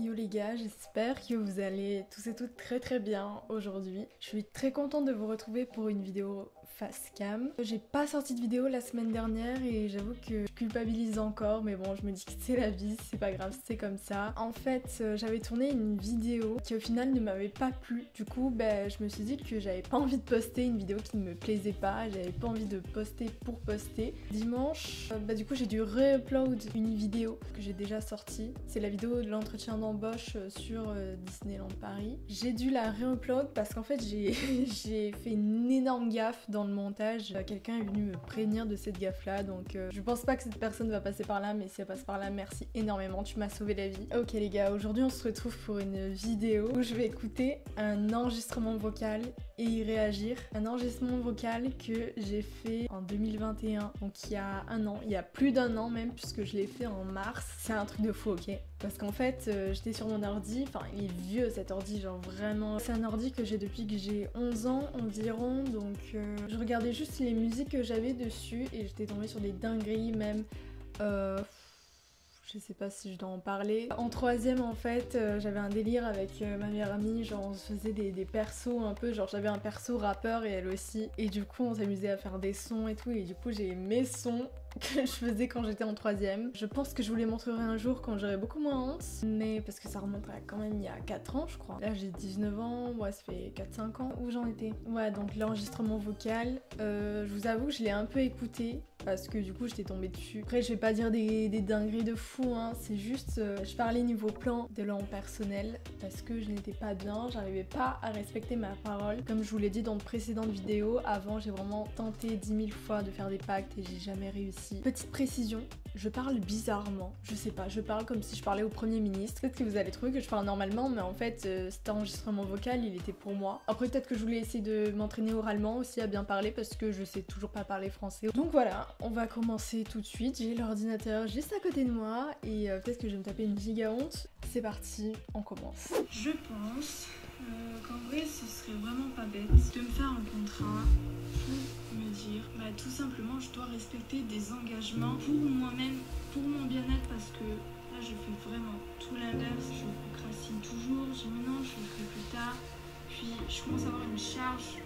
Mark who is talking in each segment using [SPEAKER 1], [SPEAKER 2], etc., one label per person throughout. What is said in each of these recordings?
[SPEAKER 1] Yo les gars, j'espère que vous allez tous et toutes très bien aujourd'hui. Je suis très contente de vous retrouver pour une vidéo face cam. J'ai pas sorti de vidéo la semaine dernière et j'avoue que je culpabilise encore, mais bon, je me dis que c'est la vie, c'est pas grave, c'est comme ça. En fait, j'avais tourné une vidéo qui au final ne m'avait pas plu. Du coup, je me suis dit que j'avais pas envie de poster une vidéo qui ne me plaisait pas, j'avais pas envie de poster pour poster. Dimanche, du coup, j'ai dû re-upload une vidéo que j'ai déjà sortie. C'est la vidéo de l'entretien d'embauche sur Disneyland Paris. J'ai dû la re-upload parce qu'en fait, j'ai fait une énorme gaffe dans le montage. Quelqu'un est venu me prévenir de cette gaffe là, donc je pense pas que cette personne va passer par là, mais si elle passe par là, merci énormément, tu m'as sauvé la vie. Ok les gars, aujourd'hui on se retrouve pour une vidéo où je vais écouter un enregistrement vocal et y réagir. Un enregistrement vocal que j'ai fait en 2021, donc il y a un an, il y a plus d'un an même, puisque je l'ai fait en mars. C'est un truc de fou, ok? Parce qu'en fait, j'étais sur mon ordi, enfin il est vieux cet ordi, genre vraiment. C'est un ordi que j'ai depuis que j'ai 11 ans environ, donc je regardais juste les musiques que j'avais dessus et j'étais tombée sur des dingueries même. Je sais pas si je dois en parler. En troisième en fait, j'avais un délire avec ma meilleure amie, genre on se faisait des persos un peu, genre j'avais un perso rappeur et elle aussi. Et du coup on s'amusait à faire des sons et tout, et du coup j'ai mes sons que je faisais quand j'étais en troisième. Je pense que je vous les montrerai un jour quand j'aurai beaucoup moins honte, mais parce que ça remonte à quand même il y a 4 ans je crois. Là j'ai 19 ans, ouais ça fait 4-5 ans où j'en étais. Ouais, donc l'enregistrement vocal, je vous avoue que je l'ai un peu écouté parce que du coup j'étais tombée dessus. Après je vais pas dire des dingueries de fou, hein, c'est juste je parlais niveau plan de l'an personnel parce que je n'étais pas bien, j'arrivais pas à respecter ma parole. Comme je vous l'ai dit dans de précédentes vidéos, avant j'ai vraiment tenté 10 000 fois de faire des pactes et j'ai jamais réussi. Petite précision, je parle bizarrement, je sais pas, je parle comme si je parlais au Premier ministre. Peut-être que vous allez trouver que je parle normalement, mais en fait cet enregistrement vocal il était pour moi. Après peut-être que je voulais essayer de m'entraîner oralement aussi à bien parler parce que je sais toujours pas parler français. Donc voilà, on va commencer tout de suite. J'ai l'ordinateur juste à côté de moi et peut-être que je vais me taper une giga honte. C'est parti, on commence.
[SPEAKER 2] Je pense qu'en vrai ce serait vraiment pas bête de me faire un contrat pour me dire tout simplement je dois respecter des engagements pour moi-même, pour mon bien-être, parce que là je fais vraiment tout l'inverse, je procrastine toujours, je dis mais non je le ferai plus tard, puis je commence à avoir une charge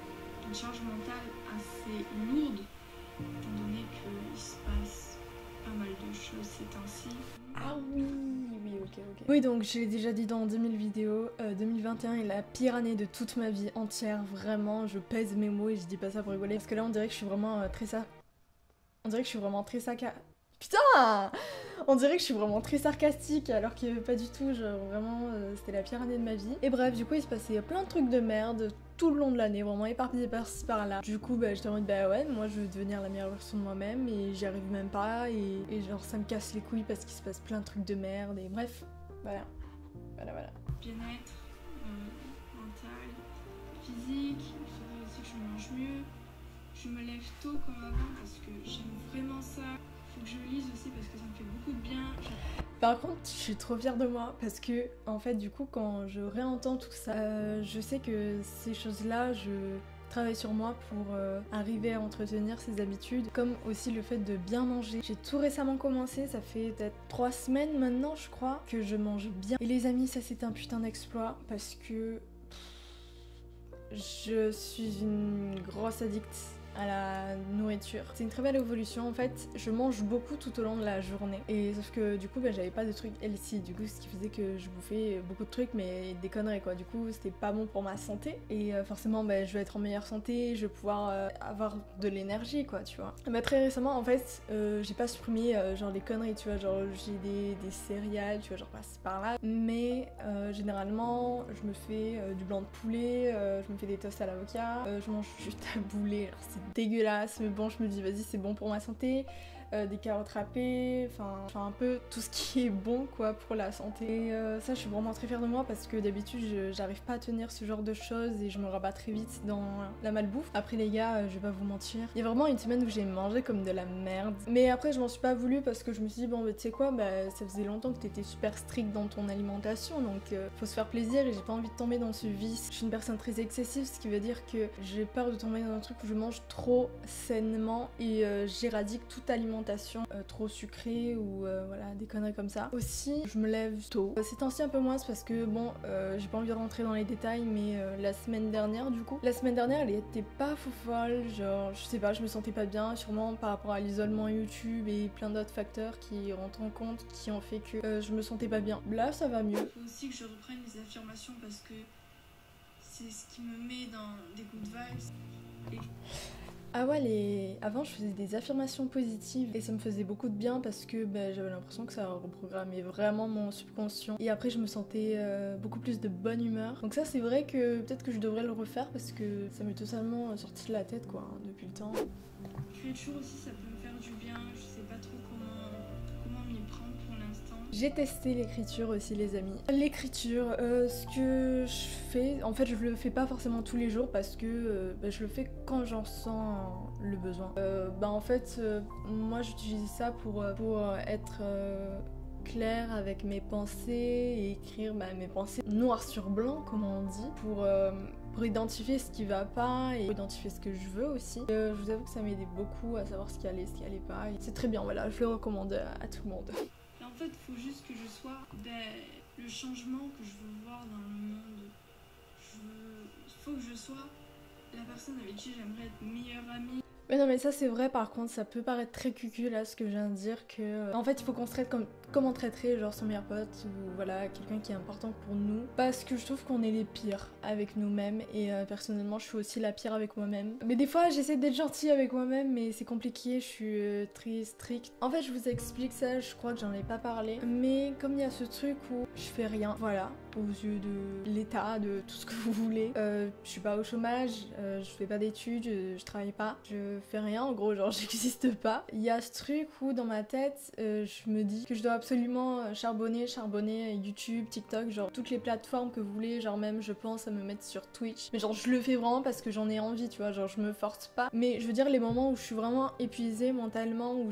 [SPEAKER 2] mentale assez lourde étant donné qu'il se passe pas mal de choses ces temps-ci.
[SPEAKER 1] Ah oui, ok. Oui, donc je l'ai déjà dit dans 2000 vidéos, 2021 est la pire année de toute ma vie entière, vraiment, je pèse mes mots et je dis pas ça pour rigoler, parce que là on dirait que je suis vraiment Putain! On dirait que je suis vraiment très sarcastique alors que pas du tout, genre vraiment c'était la pire année de ma vie. Et bref, du coup il se passait plein de trucs de merde tout le long de l'année, vraiment éparpillé par-ci par-là. Du coup j'étais en mode ouais, moi je veux devenir la meilleure version de moi-même et j'y arrive même pas et genre ça me casse les couilles parce qu'il se passe plein de trucs de merde et bref, voilà.
[SPEAKER 2] Bien-être, mental, physique, il faudrait aussi que je mange mieux. Je me lève tôt comme avant parce que j'aime vraiment ça. Faut que je lise aussi parce que ça me fait beaucoup de bien.
[SPEAKER 1] Par contre, je suis trop fière de moi parce que, en fait, du coup, quand je réentends tout ça, je sais que ces choses-là, je travaille sur moi pour arriver à entretenir ces habitudes, comme aussi le fait de bien manger. J'ai tout récemment commencé, ça fait peut-être 3 semaines maintenant, je crois, que je mange bien. Et les amis, ça c'est un putain d'exploit parce que je suis une grosse addict à la nourriture. C'est une très belle évolution en fait, je mange beaucoup tout au long de la journée et sauf que du coup j'avais pas de trucs healthy, du coup ce qui faisait que je bouffais beaucoup de trucs mais des conneries quoi, du coup c'était pas bon pour ma santé et forcément je vais être en meilleure santé, je vais pouvoir avoir de l'énergie quoi tu vois. Très récemment en fait j'ai pas supprimé genre des conneries tu vois, genre j'ai des céréales tu vois genre par-ci par-là mais généralement je me fais du blanc de poulet, je me fais des toasts à l'avocat, je mange du taboulé, alors c'est dégueulasse mais bon je me dis vas-y c'est bon pour ma santé, des carottes râpées, enfin un peu tout ce qui est bon quoi pour la santé. Ça je suis vraiment très fière de moi parce que d'habitude j'arrive pas à tenir ce genre de choses et je me rabats très vite dans la malbouffe. Après les gars je vais pas vous mentir, il y a vraiment une semaine où j'ai mangé comme de la merde mais après je m'en suis pas voulu parce que je me suis dit bon tu sais quoi, ça faisait longtemps que t'étais super strict dans ton alimentation donc faut se faire plaisir et j'ai pas envie de tomber dans ce vice. Je suis une personne très excessive, ce qui veut dire que j'ai peur de tomber dans un truc où je mange trop sainement et j'éradique toute alimentation alimentation trop sucrée ou voilà des conneries comme ça. Aussi je me lève tôt. Ces temps-ci un peu moins parce que bon j'ai pas envie de rentrer dans les détails mais la semaine dernière elle était pas fou folle, genre je sais pas, je me sentais pas bien, sûrement par rapport à l'isolement YouTube et plein d'autres facteurs qui rentrent en compte, qui ont fait que je me sentais pas bien. Là ça va mieux.
[SPEAKER 2] Il faut aussi que je reprenne les affirmations parce que c'est ce qui me met dans des good vibes.
[SPEAKER 1] Ah ouais, avant je faisais des affirmations positives et ça me faisait beaucoup de bien parce que j'avais l'impression que ça reprogrammait vraiment mon subconscient et après je me sentais beaucoup plus de bonne humeur. Donc ça c'est vrai que peut-être que je devrais le refaire parce que ça m'est totalement sorti de la tête quoi depuis le temps.
[SPEAKER 2] L'écriture aussi ça peut me faire du bien, je sais pas trop comment m'y prendre pour l'instant.
[SPEAKER 1] J'ai testé l'écriture aussi les amis. L'écriture, ce que je fais, en fait je le fais pas forcément tous les jours parce que je le fais quand j'en sens le besoin. En fait moi j'utilise ça pour être claire avec mes pensées et écrire mes pensées noir sur blanc comme on dit pour identifier ce qui va pas et identifier ce que je veux aussi. Je vous avoue que ça m'aidait beaucoup à savoir ce qui allait pas. C'est très bien, voilà, je le recommande à tout le monde.
[SPEAKER 2] En fait, il faut juste que je sois le changement que je veux voir dans le monde. Il faut que je sois la personne avec qui j'aimerais être meilleure amie.
[SPEAKER 1] Mais non mais ça c'est vrai, par contre ça peut paraître très cucu là ce que je viens de dire, que en fait il faut qu'on se traite comme on traiterait genre son meilleur pote ou voilà quelqu'un qui est important pour nous, parce que je trouve qu'on est les pires avec nous-mêmes et personnellement je suis aussi la pire avec moi-même. Mais des fois j'essaie d'être gentille avec moi-même mais c'est compliqué, je suis très stricte. En fait je vous explique ça, je crois que j'en ai pas parlé, mais comme il y a ce truc où je fais rien, voilà, aux yeux de l'État, de tout ce que vous voulez, je suis pas au chômage, je fais pas d'études, je travaille pas, je fais rien en gros, genre j'existe pas. Il y a ce truc où dans ma tête je me dis que je dois absolument charbonner YouTube, TikTok, genre toutes les plateformes que vous voulez, genre même je pense à me mettre sur Twitch, mais genre je le fais vraiment parce que j'en ai envie, tu vois, genre je me force pas. Mais je veux dire les moments où je suis vraiment épuisée mentalement, où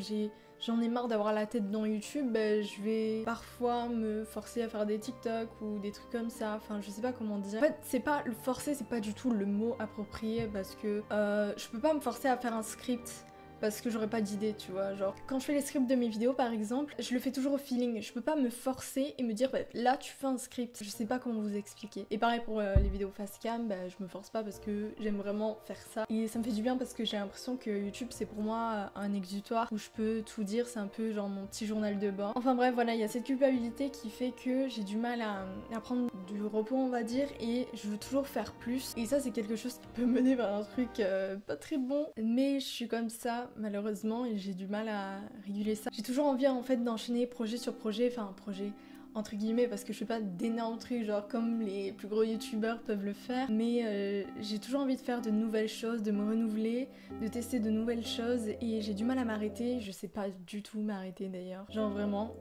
[SPEAKER 1] j'en ai marre d'avoir la tête dans YouTube, je vais parfois me forcer à faire des TikTok ou des trucs comme ça, enfin je sais pas comment dire. En fait c'est pas le forcer, c'est pas du tout le mot approprié parce que je peux pas me forcer à faire un script parce que j'aurais pas d'idée, tu vois, genre quand je fais les scripts de mes vidéos par exemple, je le fais toujours au feeling, je peux pas me forcer et me dire là tu fais un script, je sais pas comment vous expliquer. Et pareil pour les vidéos face cam, je me force pas parce que j'aime vraiment faire ça et ça me fait du bien parce que j'ai l'impression que YouTube c'est pour moi un exutoire où je peux tout dire, c'est un peu genre mon petit journal de bord. Enfin bref voilà, il y a cette culpabilité qui fait que j'ai du mal à prendre du repos on va dire et je veux toujours faire plus et ça c'est quelque chose qui peut mener vers un truc pas très bon, mais je suis comme ça malheureusement et j'ai du mal à réguler ça. J'ai toujours envie en fait d'enchaîner projet sur projet, enfin projet entre guillemets parce que je fais pas d'énormes trucs genre comme les plus gros youtubeurs peuvent le faire, mais j'ai toujours envie de faire de nouvelles choses, de me renouveler, de tester de nouvelles choses et j'ai du mal à m'arrêter, je sais pas du tout m'arrêter d'ailleurs, genre vraiment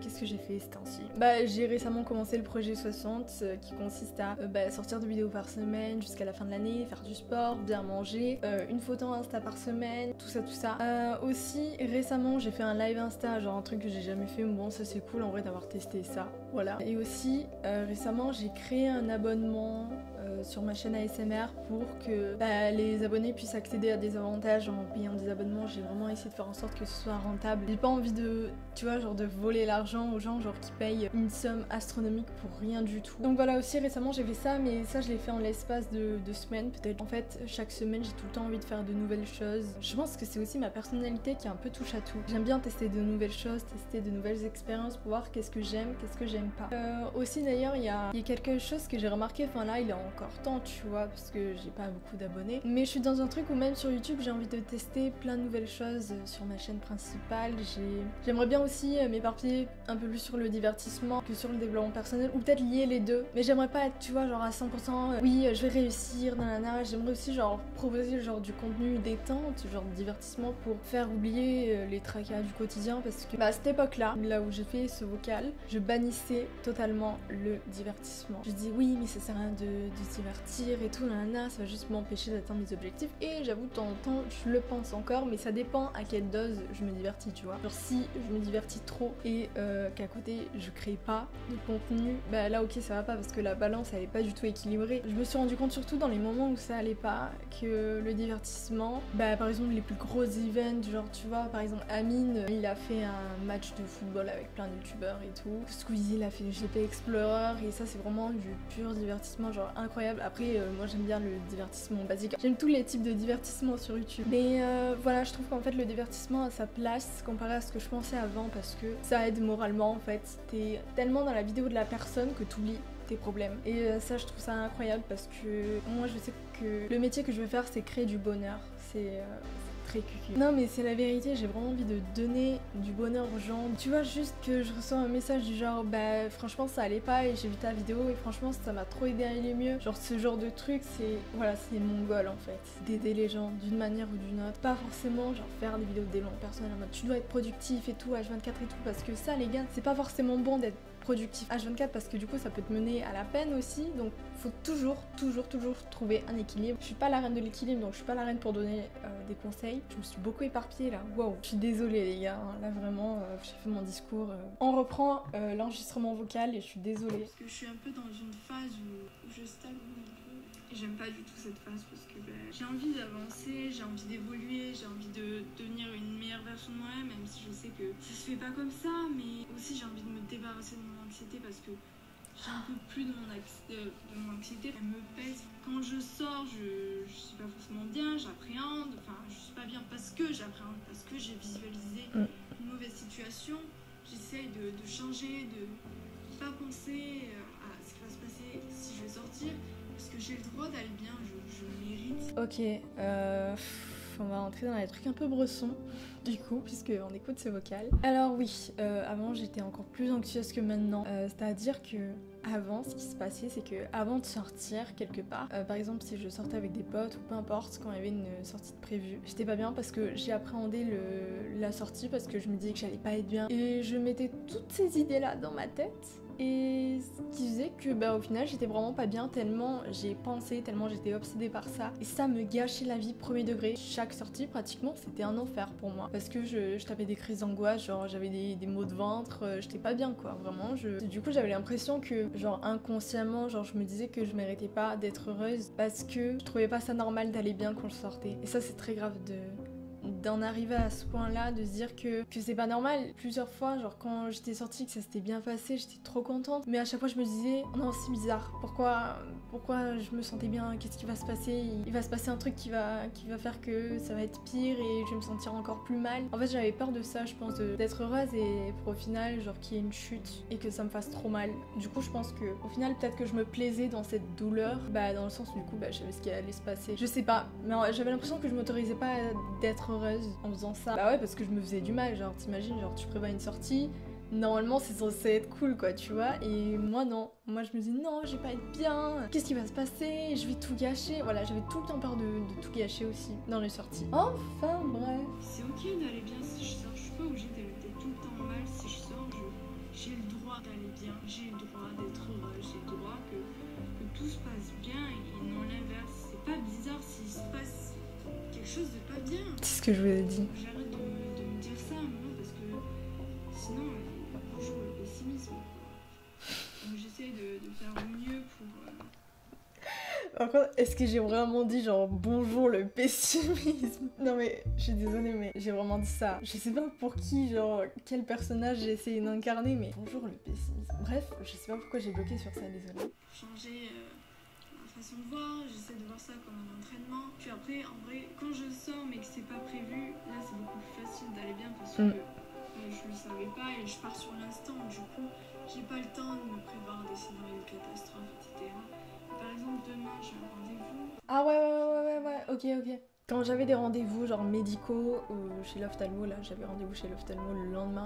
[SPEAKER 1] qu'est-ce que j'ai fait ce temps-ci? J'ai récemment commencé le projet 60 qui consiste à sortir 2 vidéos par semaine jusqu'à la fin de l'année, faire du sport, bien manger, une photo Insta par semaine, tout ça. Aussi récemment j'ai fait un live Insta, genre un truc que j'ai jamais fait, mais bon ça c'est cool en vrai d'avoir testé ça. Voilà. Et aussi récemment j'ai créé un abonnement sur ma chaîne ASMR pour que les abonnés puissent accéder à des avantages en payant des abonnements. J'ai vraiment essayé de faire en sorte que ce soit rentable. J'ai pas envie de, tu vois, genre de voler l'argent aux gens genre qui payent une somme astronomique pour rien du tout. Donc voilà, aussi récemment j'ai fait ça, mais ça je l'ai fait en l'espace de 2 semaines peut-être. En fait chaque semaine j'ai tout le temps envie de faire de nouvelles choses. Je pense que c'est aussi ma personnalité qui est un peu touche à tout. J'aime bien tester de nouvelles choses, tester de nouvelles expériences pour voir qu'est-ce que j'aime, qu'est-ce que j'aime pas. Aussi d'ailleurs il y a quelque chose que j'ai remarqué, enfin là il est encore temps tu vois parce que j'ai pas beaucoup d'abonnés, mais je suis dans un truc où même sur YouTube j'ai envie de tester plein de nouvelles choses sur ma chaîne principale. J'aimerais bien aussi m'éparpiller un peu plus sur le divertissement que sur le développement personnel, ou peut-être lier les deux, mais j'aimerais pas être tu vois genre à 100% oui je vais réussir nanana. J'aimerais aussi genre proposer genre du contenu détente, genre de divertissement pour faire oublier les tracas du quotidien, parce que à cette époque là où j'ai fait ce vocal, je bannissais totalement le divertissement. Je dis oui mais ça sert à rien de se se divertir et tout, nanana, ça va juste m'empêcher d'atteindre mes objectifs. Et j'avoue, de temps en temps, je le pense encore, mais ça dépend à quelle dose je me divertis, tu vois. Genre si je me divertis trop et qu'à côté je crée pas de contenu, bah là ok ça va pas parce que la balance elle est pas du tout équilibrée. Je me suis rendu compte surtout dans les moments où ça allait pas que le divertissement, bah par exemple les plus gros events, genre tu vois par exemple Amine, il a fait un match de football avec plein de youtubeurs et tout. Squeezie il a fait GP Explorer et ça c'est vraiment du pur divertissement genre incroyable. Après moi j'aime bien le divertissement basique. J'aime tous les types de divertissement sur YouTube. Mais voilà, je trouve qu'en fait le divertissement a sa place comparé à ce que je pensais avant parce que ça aide moralement en fait. T'es tellement dans la vidéo de la personne que t'oublies tes problèmes. Et ça je trouve ça incroyable parce que moi je sais que le métier que je veux faire c'est créer du bonheur. C'est très cucu. Non mais c'est la vérité, j'ai vraiment envie de donner du bonheur aux gens. Tu vois juste que je reçois un message du genre bah franchement ça allait pas et j'ai vu ta vidéo et franchement ça m'a trop aidé à aller mieux. Genre ce genre de truc c'est voilà c'est mon goal en fait. D'aider les gens d'une manière ou d'une autre. Pas forcément genre faire des vidéos d'élan personnel en mode tu dois être productif et tout H24 et tout parce que ça les gars c'est pas forcément bon d'être productif H24 parce que du coup ça peut te mener à la peine aussi donc faut toujours trouver un équilibre. Je suis pas la reine de l'équilibre donc je suis pas la reine pour donner des conseils. Je me suis beaucoup éparpillée là, waouh. Je suis désolée les gars, hein. Là vraiment j'ai fait mon discours. On reprend l'enregistrement vocal et je suis désolée.
[SPEAKER 2] Parce que je suis un peu dans une phase où je stagne un peu. Et j'aime pas du tout cette phase parce que j'ai envie d'avancer, j'ai envie d'évoluer, j'ai envie de devenir une meilleure version de moi-même, même si je sais que ça se fait pas comme ça, mais aussi j'ai envie de me débarrasser de mon anxiété parce que j'en peux plus de mon anxiété, elle me pèse. Quand je sors, je suis pas forcément bien, j'appréhende, enfin je suis pas bien parce que j'appréhende, parce que j'ai visualisé une mauvaise situation. J'essaye de changer, de pas penser à ce qui va se passer si je vais sortir, parce que j'ai le droit d'aller bien, je le mérite.
[SPEAKER 1] Ok, on va rentrer dans les trucs un peu bressons du coup puisqu'on écoute ce vocal. Alors oui, avant j'étais encore plus anxieuse que maintenant, c'est-à-dire que avant ce qui se passait c'est que avant de sortir quelque part, par exemple si je sortais avec des potes ou peu importe quand il y avait une sortie de prévue, j'étais pas bien parce que j'ai appréhendé la sortie parce que je me disais que j'allais pas être bien et je mettais toutes ces idées là dans ma tête. Et ce qui faisait que bah au final j'étais vraiment pas bien tellement j'ai pensé, tellement j'étais obsédée par ça. Et ça me gâchait la vie premier degré. Chaque sortie pratiquement c'était un enfer pour moi. Parce que je tapais des crises d'angoisse, genre j'avais des maux de ventre, j'étais pas bien quoi, vraiment. Du coup j'avais l'impression que genre inconsciemment genre je me disais que je méritais pas d'être heureuse parce que je trouvais pas ça normal d'aller bien quand je sortais. Et ça c'est très grave d'en arriver à ce point-là, de se dire que c'est pas normal. Plusieurs fois, genre quand j'étais sortie, que ça s'était bien passé, j'étais trop contente. Mais à chaque fois, je me disais, non, c'est bizarre. Pourquoi je me sentais bien? Qu'est-ce qui va se passer? Il va se passer un truc qui va faire que ça va être pire et je vais me sentir encore plus mal. En fait, j'avais peur de ça, je pense, d'être heureuse et pour au final, genre qu'il y ait une chute et que ça me fasse trop mal. Du coup, je pense que au final, peut-être que je me plaisais dans cette douleur, bah dans le sens où du coup, bah je savais ce qui allait se passer. Je sais pas, mais j'avais l'impression que je m'autorisais pas d'être heureuse en faisant ça. Bah ouais, parce que je me faisais du mal, genre t'imagines, genre tu prévois une sortie, normalement c'est censé être cool quoi, tu vois, et moi non. Moi je me dis non, je vais pas être bien, qu'est-ce qui va se passer, je vais tout gâcher. Voilà, j'avais tout le temps peur de tout gâcher aussi dans les sorties. Enfin bref.
[SPEAKER 2] C'est ok d'aller bien si je sors, je suis pas obligée d'être tout le temps mal. Si je sors, j'ai le droit d'aller bien, j'ai le droit d'être heureuse, j'ai le droit que tout se passe bien et non l'inverse. C'est pas bizarre s'il se passe quelque chose de pas bien.
[SPEAKER 1] C'est ce que je vous ai dit.
[SPEAKER 2] J'arrête de me dire ça à un moment parce que sinon, bonjour le pessimisme. Donc j'essaie de faire au mieux pour...
[SPEAKER 1] Par contre, est-ce que j'ai vraiment dit genre bonjour le pessimisme? Non mais je suis désolée mais j'ai vraiment dit ça. Je sais pas pour qui, genre quel personnage j'ai essayé d'incarner mais bonjour le pessimisme. Bref, je sais pas pourquoi j'ai bloqué sur ça, désolée.
[SPEAKER 2] Changer ma façon de voir, j'essaie de voir ça comme un entraînement. Puis après, en vrai, quand je sors mais que c'est pas prévu, là c'est beaucoup plus facile d'aller bien parce que je le savais pas et je pars sur l'instant. Du coup, j'ai pas le temps de me prévoir des scénarios de catastrophe, etc. Par exemple, demain, j'ai un rendez-vous.
[SPEAKER 1] Ah ouais, ok. Quand j'avais des rendez-vous genre médicaux chez l'ophtalmo, là j'avais rendez-vous chez l'ophtalmo le lendemain,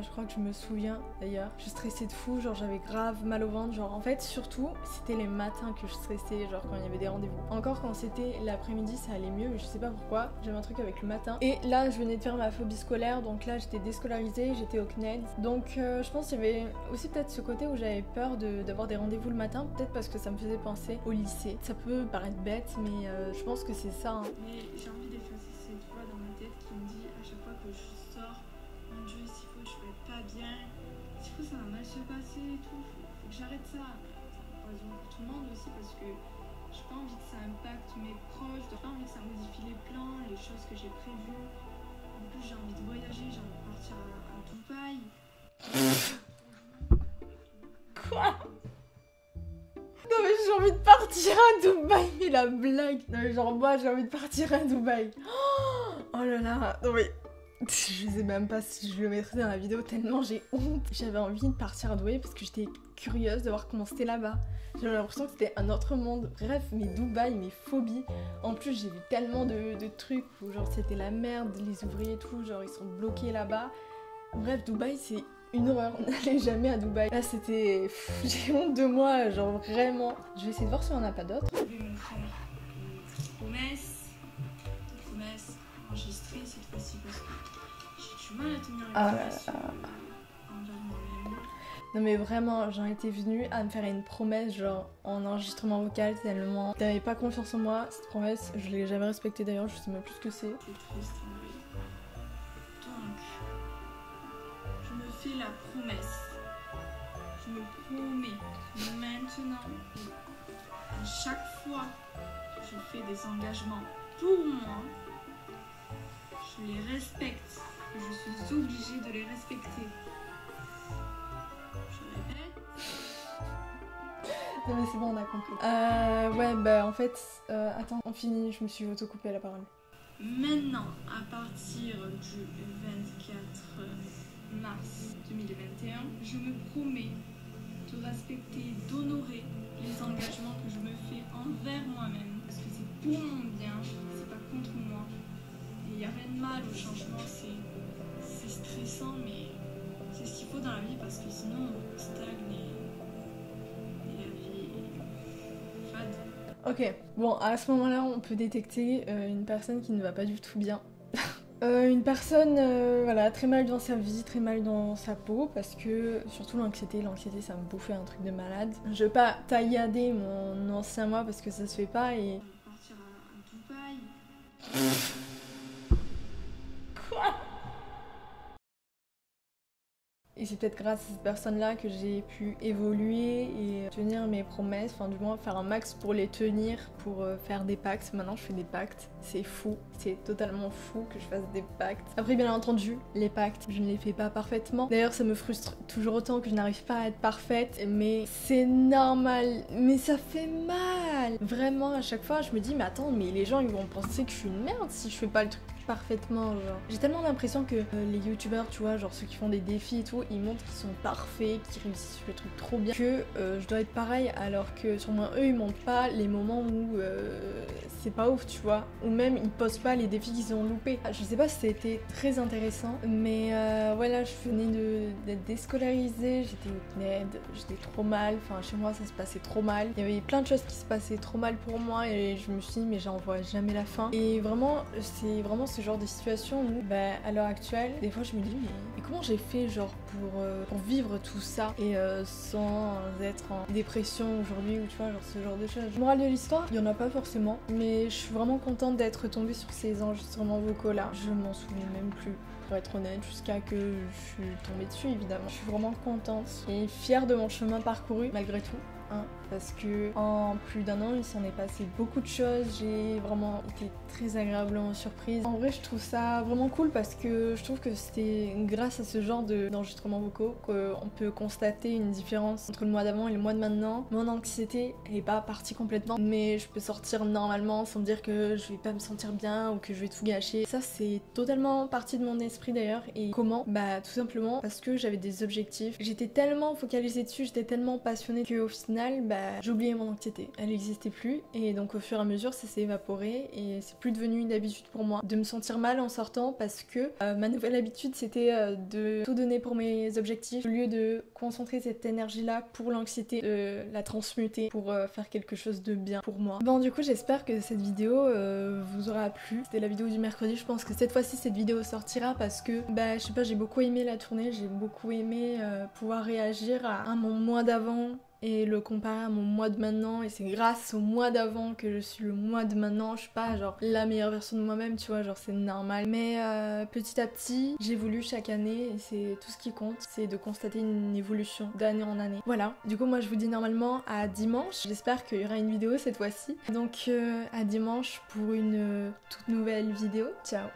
[SPEAKER 1] je crois que je me souviens d'ailleurs, je stressais de fou, genre j'avais grave mal au ventre, genre en fait surtout c'était les matins que je stressais, genre quand il y avait des rendez-vous. Encore quand c'était l'après-midi ça allait mieux, mais je sais pas pourquoi, j'avais un truc avec le matin. Et là je venais de faire ma phobie scolaire, donc là j'étais déscolarisée, j'étais au CNED, donc je pense qu'il y avait aussi peut-être ce côté où j'avais peur d'avoir des rendez-vous le matin, peut-être parce que ça me faisait penser au lycée. Ça peut paraître bête, mais je pense que c'est ça. Hein.
[SPEAKER 2] Mais j'ai envie d'effacer cette voix dans ma tête qui me dit à chaque fois que je sors, mon Dieu, s'il faut, je vais pas bien, s'il faut, ça va mal se passer et tout, faut que j'arrête ça. C'est un poison pour tout le monde aussi parce que j'ai pas envie que ça impacte mes proches, j'ai pas envie que ça modifie les plans, les choses que j'ai prévues. En plus, j'ai envie de voyager, j'ai envie de partir à Dubaï.
[SPEAKER 1] Quoi? Non mais j'ai envie de partir à Dubaï, mais la blague. Non mais genre moi j'ai envie de partir à Dubaï. Oh là là, non mais je sais même pas si je le mettrai dans la vidéo tellement j'ai honte. J'avais envie de partir à Dubaï parce que j'étais curieuse de voir comment c'était là-bas. J'avais l'impression que c'était un autre monde. Bref, mais Dubaï, mes phobies. En plus j'ai vu tellement de trucs où genre c'était la merde, les ouvriers et tout, genre ils sont bloqués là-bas. Bref, Dubaï c'est une horreur, n'allez jamais à Dubaï. Là c'était... j'ai honte de moi, genre vraiment. Je vais essayer de voir si on en a pas d'autres.
[SPEAKER 2] Je vais me faire une promesse enregistrée cette fois-ci parce que j'ai du mal à tenir les promesses envers moi-même.
[SPEAKER 1] Non mais vraiment, j'en étais venue à me faire une promesse genre en enregistrement vocal tellement t'avais pas confiance en moi. Cette promesse, je l'ai jamais respectée d'ailleurs, je sais même plus ce que c'est.
[SPEAKER 2] C'est triste, oui. Donc, je me fais la promesse. Je me promets maintenant, à chaque fois que je fais des engagements pour moi, je les respecte. Je suis obligée de les respecter. Je répète.
[SPEAKER 1] Non mais c'est bon, on a compris. Ouais bah en fait, attends, on finit, je me suis auto-coupée la parole.
[SPEAKER 2] Maintenant, à partir du 24 mars 2021, je me promets de respecter, d'honorer les engagements que je me fais envers moi-même. Parce que c'est pour mon bien, c'est pas contre moi. Et il n'y a rien de mal au changement, c'est stressant, mais c'est ce qu'il faut dans la vie parce que sinon on stagne et la vie est fade.
[SPEAKER 1] Ok, bon à ce moment-là on peut détecter une personne qui ne va pas du tout bien. Une personne voilà, très mal dans sa vie, très mal dans sa peau parce que surtout l'anxiété ça me bouffait un truc de malade. Je veux pas taillader mon ancien moi parce que ça se fait pas et...
[SPEAKER 2] Partir à Dubaï.
[SPEAKER 1] Quoi? Et c'est peut-être grâce à cette personne-là que j'ai pu évoluer et tenir mes promesses, enfin du moins faire un max pour les tenir, pour faire des pactes. Maintenant je fais des pactes, c'est fou, c'est totalement fou que je fasse des pactes. Après bien entendu, les pactes, je ne les fais pas parfaitement. D'ailleurs ça me frustre toujours autant que je n'arrive pas à être parfaite, mais c'est normal, mais ça fait mal. Vraiment à chaque fois je me dis mais attends, mais les gens ils vont penser que je suis une merde si je fais pas le truc parfaitement, genre. J'ai tellement l'impression que les youtubeurs, tu vois, genre ceux qui font des défis et tout, ils montrent qu'ils sont parfaits, qu'ils réussissent le truc trop bien, que je dois être pareil, alors que sur moi eux ils montrent pas les moments où c'est pas ouf, tu vois, ou même ils postent pas les défis qu'ils ont loupés. Je sais pas si ça a été très intéressant, mais voilà, je venais d'être déscolarisée, j'étais au CNED, j'étais trop mal, enfin chez moi ça se passait trop mal, il y avait plein de choses qui se passaient trop mal pour moi et je me suis dit mais j'en vois jamais la fin. Et vraiment, c'est vraiment ce genre de situation où bah, à l'heure actuelle des fois je me dis mais comment j'ai fait genre pour vivre tout ça et sans être en dépression aujourd'hui ou tu vois genre ce genre de choses. Morale de l'histoire, il y en a pas forcément, mais je suis vraiment contente d'être tombée sur ces enregistrements vocaux là. Je m'en souviens même plus pour être honnête, jusqu'à que je suis tombée dessus évidemment. Je suis vraiment contente et fière de mon chemin parcouru malgré tout. Hein, parce que en plus d'un an il s'en est passé beaucoup de choses, j'ai vraiment été très agréablement surprise. En vrai je trouve ça vraiment cool parce que je trouve que c'était grâce à ce genre d'enregistrement enregistrements vocaux qu'on peut constater une différence entre le mois d'avant et le mois de maintenant. Mon anxiété est pas partie complètement, mais je peux sortir normalement sans me dire que je vais pas me sentir bien ou que je vais tout gâcher. Ça c'est totalement partie de mon esprit d'ailleurs. Et comment? Bah tout simplement parce que j'avais des objectifs. J'étais tellement focalisée dessus, j'étais tellement passionnée qu'au final j'ai oublié mon anxiété. Elle n'existait plus et donc au fur et à mesure ça s'est évaporé et c'est plus devenu une habitude pour moi de me sentir mal en sortant parce que ma nouvelle habitude c'était de tout donner pour mes objectifs au lieu de concentrer cette énergie là pour l'anxiété, de la transmuter pour faire quelque chose de bien pour moi. Bon du coup j'espère que cette vidéo vous aura plu. C'était la vidéo du mercredi, je pense que cette fois-ci cette vidéo sortira parce que je sais pas, j'ai beaucoup aimé la tournée, j'ai beaucoup aimé pouvoir réagir à mon mois d'avant et le comparer à mon mois de maintenant, et c'est grâce au mois d'avant que je suis le mois de maintenant. Je suis pas genre la meilleure version de moi-même, tu vois, genre c'est normal, mais petit à petit j'évolue chaque année et c'est tout ce qui compte, c'est de constater une évolution d'année en année. Voilà, du coup moi je vous dis normalement à dimanche, j'espère qu'il y aura une vidéo cette fois-ci, donc à dimanche pour une toute nouvelle vidéo. Ciao.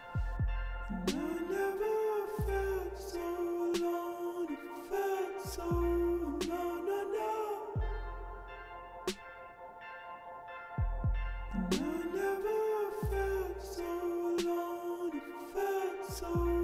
[SPEAKER 1] So